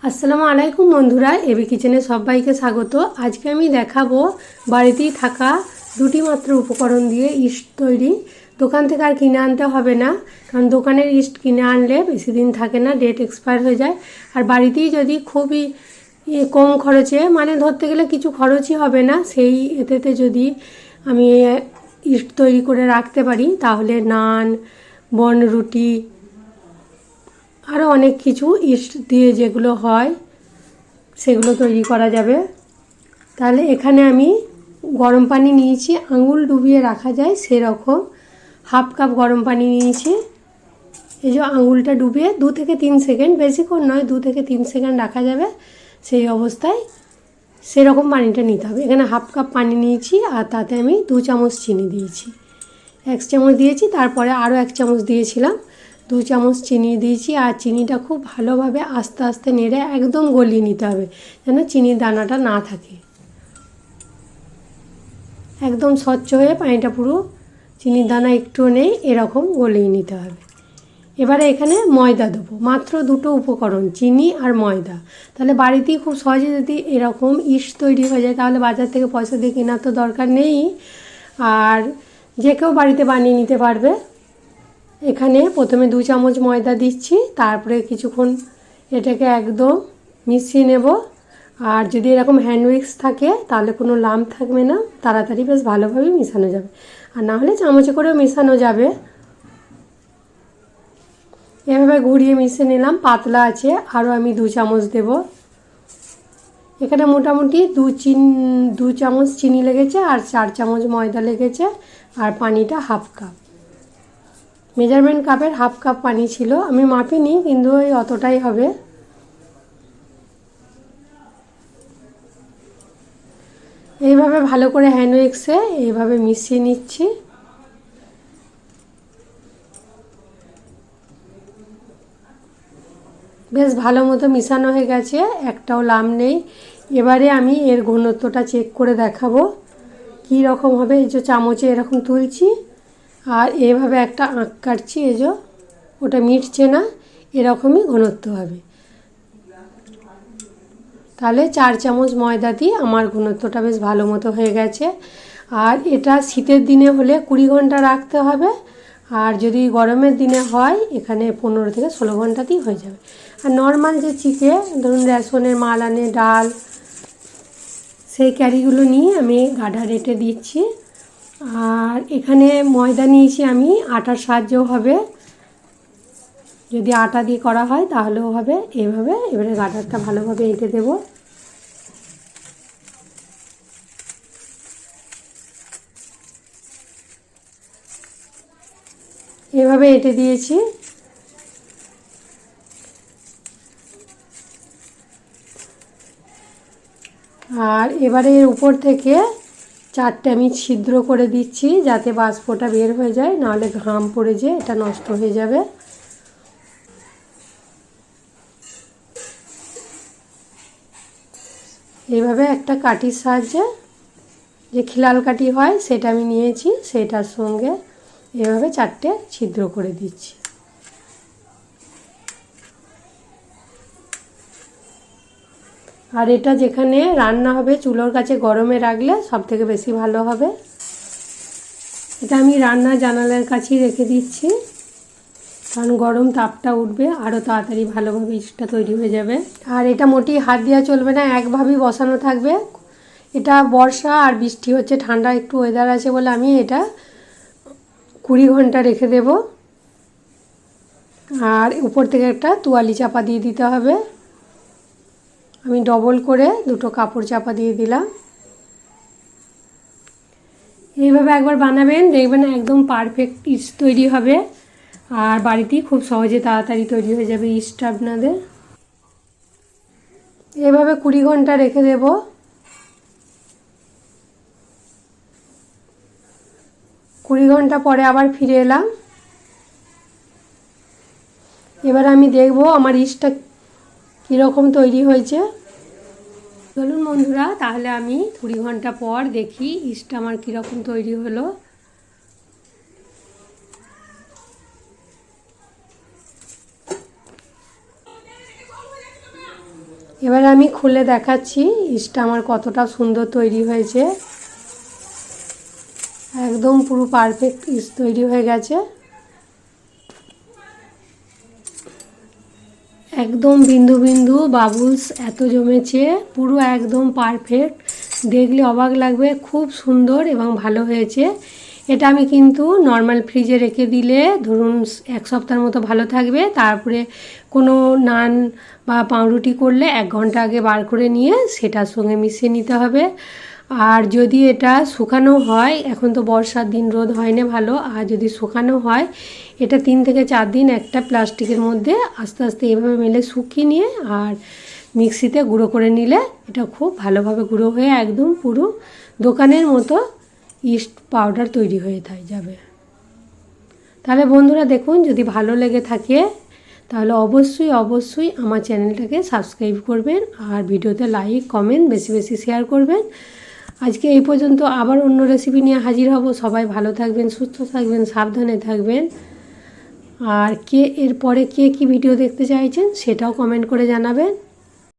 আসসালামু আলাইকুম বন্ধুরা, এবি কিচেনে সবাইকে স্বাগত। আজকে আমি দেখাবো বাড়িতেই থাকা দুটি মাত্র উপকরণ দিয়ে ইস্ট তৈরি। দোকান থেকে আর কিনে আনতে হবে না, কারণ দোকানের ইস্ট কিনে আনলে বেশি দিন থাকে না, ডেট এক্সপায়ার হয়ে যায়। আর বাড়িতেই যদি খুবই কম খরচে, মানে ধরতে গেলে কিছু খরচই হবে না, সেই এতেতে যদি আমি ইস্ট তৈরি করে রাখতে পারি, তাহলে নান, বনরুটি, আরও অনেক কিছু ইস্ট দিয়ে যেগুলো হয় সেগুলো তৈরি করা যাবে। তাহলে এখানে আমি গরম পানি নিয়েছি, আঙুল ডুবিয়ে রাখা যায় সেরকম হাফ কাপ গরম পানি নিয়েছি। এই যে আঙুলটা ডুবিয়ে 2 থেকে 3 সেকেন্ড, বেশিক্ষণ নয়, 2 থেকে 3 সেকেন্ড রাখা যাবে, সেই অবস্থায় সেরকম পানিটা নিতে হবে। এখানে হাফ কাপ পানি নিয়েছি আর তাতে আমি 2 চামচ চিনি দিয়েছি। 1 চামচ দিয়েছি, তারপরে আরও 1 চামচ দিয়েছিলাম, 2 চামচ চিনি দিয়েছি। আর চিনিটা খুব ভালোভাবে আস্তে আস্তে নেড়ে একদম গলিয়ে নিতে হবে, যেন চিনির দানাটা না থাকে। একদম স্বচ্ছ হয়ে পানিটা পুরো চিনির দানা একটুও নেই, এরকম গলিয়ে নিতে হবে। এবারে এখানে ময়দা দেবো, মাত্র 2টো উপকরণ, চিনি আর ময়দা। তাহলে বাড়িতেই খুব সহজে যদি এরকম ইস্ট তৈরি হয়ে যায়, তাহলে বাজার থেকে পয়সা দিয়ে কেনার তো দরকার নেই, আর যে কেউ বাড়িতে বানিয়ে নিতে পারবে। এখানে প্রথমে 2 চামচ ময়দা দিচ্ছি, তারপরে কিছুক্ষণ এটাকে একদম মিশিয়ে নেব। আর যদি এরকম হ্যান্ড উইক্স থাকে তাহলে কোনো লাম্প থাকবে না, তাড়াতাড়ি বেশ ভালোভাবে মেশানো যাবে। আর না হলে চামচে করেও মেশানো যাবে। এভাবে ঘুরিয়ে মিশিয়ে নিলাম, পাতলা আছে। আরও আমি 2 চামচ দেব। এখানে মোটামুটি 2 চামচ চিনি লেগেছে আর 4 চামচ ময়দা লেগেছে, আর পানিটা হাফ কাপ। মেজারমেন্ট কাপের হাফ কাপ পানি ছিল, আমি মাপিনি, কিন্তু ওই অতটাই হবে। এইভাবে ভালো করে হ্যান্ড উইক্সে এইভাবে মিশিয়ে নিচ্ছি। বেশ ভালো মতো মিশানো হয়ে গেছে, একটাও লাম্প নেই। এবারে আমি এর ঘনত্বটা চেক করে দেখাবো কী রকম হবে। এই যে চামচে এরকম তুলছি আর এভাবে একটা আঁক কাটছি, এই যে ওটা মিটছে না, এরকমই ঘনত্ব হবে। তাহলে 4 চামচ ময়দা দিয়ে আমার ঘনত্বটা বেশ ভালো মতো হয়ে গেছে। আর এটা শীতের দিনে হলে 20 ঘন্টা রাখতে হবে, আর যদি গরমের দিনে হয় এখানে 15 থেকে 16 ঘন্টাতেই হয়ে যাবে। আর নর্মাল যে চিকে ধরুন রেশনের মাল আনে, ডাল, সেই ক্যারিগুলো নিয়ে আমি গাঢ়া রেটে দিচ্ছি। আর এখানে ময়দা নিয়েছি আমি, আটার সাহায্যও হবে, যদি আটা দিয়ে করা হয় তাহলেও হবে। এভাবে এবারে গাঢ়াটা ভালোভাবে এঁটে দেবো। এভাবে এঁটে দিয়েছি। আর এবারে এর উপর থেকে 4টে আমি ছিদ্র করে দিচ্ছি, যাতে বাষ্পটা বের হয়ে যায়, নাহলে ঘাম পড়ে যেয়ে এটা নষ্ট হয়ে যাবে। এইভাবে একটা কাঠির সাহায্যে, যে খিলাল কাঠি হয় সেটা আমি নিয়েছি, সেটার সঙ্গে এভাবে 4টে ছিদ্র করে দিচ্ছি। আর এটা যেখানে রান্না হবে চুলোর কাছে গরমে রাখলে সব থেকে বেশি ভালো হবে। এটা আমি রান্নার জানালার কাছেই রেখে দিচ্ছি, কারণ গরম তাপটা উঠবে, আরও তাড়াতাড়ি ভালোভাবে ইস্টটা তৈরি হয়ে যাবে। আর এটা মোটেই হাত দেওয়া চলবে না, একভাবেই বসানো থাকবে। এটা বর্ষা আর বৃষ্টি হচ্ছে, ঠান্ডা একটু ওয়েদার আছে বলে আমি এটা 20 ঘন্টা রেখে দেব। আর উপর থেকে একটা তোয়ালি চাপা দিয়ে দিতে হবে। আমি ডবল করে 2টো কাপড় চাপা দিয়ে দিলাম। এইভাবে একবার বানাবেন, দেখবেন একদম পারফেক্ট ইস্ট তৈরি হবে, আর বাড়িতেই খুব সহজে তাড়াতাড়ি তৈরি হয়ে যাবে ইস্ট আপনাদের। এভাবে 20 ঘন্টা রেখে দেব। 20 ঘন্টা পরে আবার ফিরে এলাম। এবার আমি দেখব আমার ইস্টটা কীরকম তৈরি হয়েছে। চলুন বন্ধুরা, তাহলে আমি 20 ঘন্টা পর দেখি ইস্টটা আমার কীরকম তৈরি হলো। এবার আমি খুলে দেখাচ্ছি ইস্টটা আমার কতটা সুন্দর তৈরি হয়েছে। একদম পুরো পারফেক্ট ইস্ট তৈরি হয়ে গেছে। একদম বিন্দু বিন্দু বাবুলস এত জমেছে, পুরো একদম পারফেক্ট, দেখলে অবাক লাগবে, খুব সুন্দর এবং ভালো হয়েছে। এটা আমি কিন্তু নর্মাল ফ্রিজে রেখে দিলে ধরুন 1 সপ্তাহের মতো ভালো থাকবে। তারপরে কোনো নান বা পাউরুটি করলে 1 ঘন্টা আগে বার করে নিয়ে সেটার সঙ্গে মিশিয়ে নিতে হবে। আর যদি এটা শুকানো হয়, এখন তো বর্ষার দিন, রোদ হয় না ভালো, আর যদি শুকানো হয় এটা 3 থেকে 4 দিন একটা প্লাস্টিকের মধ্যে আস্তে আস্তে এভাবে মেলে শুকিয়ে নিয়ে আর মিক্সিতে গুঁড়ো করে নিলে এটা খুব ভালোভাবে গুঁড়ো হয়ে একদম পুরো দোকানের মতো ইস্ট পাউডার তৈরি হয়ে যাবে। তাহলে বন্ধুরা দেখুন, যদি ভালো লেগে থাকে তাহলে অবশ্যই অবশ্যই আমার চ্যানেলটাকে সাবস্ক্রাইব করবেন আর ভিডিওতে লাইক কমেন্ট বেশি বেশি শেয়ার করবেন। আজকে এই পর্যন্ত, আবার অন্য রেসিপি নিয়ে হাজির হব। সবাই ভালো থাকবেন, সুস্থ থাকবেন, সাবধানে থাকবেন। আর এরপরে কে কী ভিডিও দেখতে চাইছেন সেটাও কমেন্ট করে জানাবেন।